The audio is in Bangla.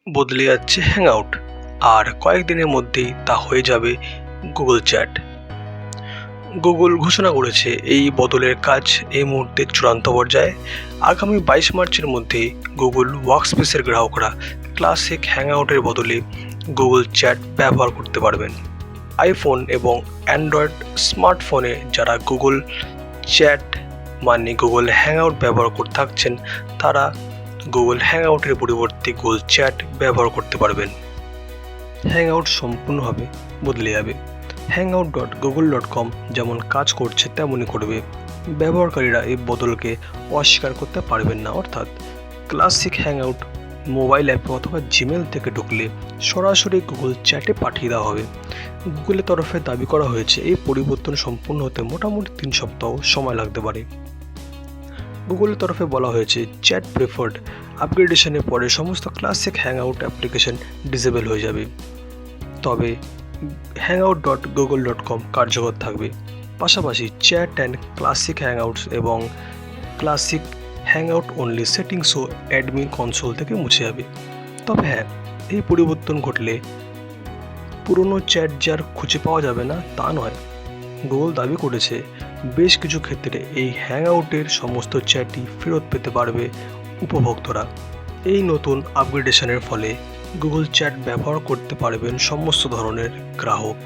বদলে যাচ্ছে হ্যাংআউট, আর কয়েকদিনের মধ্যেই তা হয়ে যাবে গুগল চ্যাট। গুগল ঘোষণা করেছে এই বদলের কাজ এই মুহূর্তে চূড়ান্ত পর্যায়ে। আগামী 22 মার্চের মধ্যেই গুগল ওয়ার্কস্পেসের গ্রাহকরা ক্লাসিক হ্যাংআউটের বদলে গুগল চ্যাট ব্যবহার করতে পারবেন। আইফোন এবং অ্যান্ড্রয়েড স্মার্টফোনে যারা গুগল চ্যাট মানে গুগল হ্যাংআউট ব্যবহার করে থাকছেন, তারা গুগল হ্যাংআউটের পরিবর্তে গুগল চ্যাট ব্যবহার করতে পারবেন। হ্যাংআউট সম্পূর্ণভাবে বদলে যাবে। hangout.google.com যেমন কাজ করছে তেমনই করবে। ব্যবহারকারীরা এই বদলকে অস্বীকার করতে পারবেন না। অর্থাৎ ক্লাসিক হ্যাংআউট মোবাইল অ্যাপে অথবা জিমেল থেকে ঢুকলে সরাসরি গুগল চ্যাটে পাঠিয়ে দেওয়া হবে। গুগলের তরফে দাবি করা হয়েছে এই পরিবর্তন সম্পূর্ণ হতে মোটামুটি 3 সপ্তাহ সময় লাগতে পারে। গুগলের তরফে বলা হয়েছে চ্যাট প্রেফার্ড আপগ্রেডেশনের পরে সমস্ত ক্লাসিক হ্যাংআউট অ্যাপ্লিকেশন ডিসেবল হয়ে যাবে, তবে hangout.google.com কার্যকর থাকবে। পাশাপাশি চ্যাট অ্যান্ড ক্লাসিক হ্যাংআউটস এবং ক্লাসিক হ্যাংআউট অনলি সেটিংসও অ্যাডমিন কনসোল থেকে মুছে যাবে। তবে হ্যাঁ, এই পরিবর্তন ঘটলে পুরনো চ্যাট যার খুঁজে পাওয়া যাবে না তা নয়। গুগল দাবি করেছে বেশ কিছু ক্ষেত্রে এই হ্যাংআউটের সমস্ত চ্যাটই ফেরত পেতে পারবে উপভোক্তারা। এই নতুন আপগ্রেডেশনের ফলে গুগল চ্যাট ব্যবহার করতে পারবেন সমস্ত ধরনের গ্রাহক।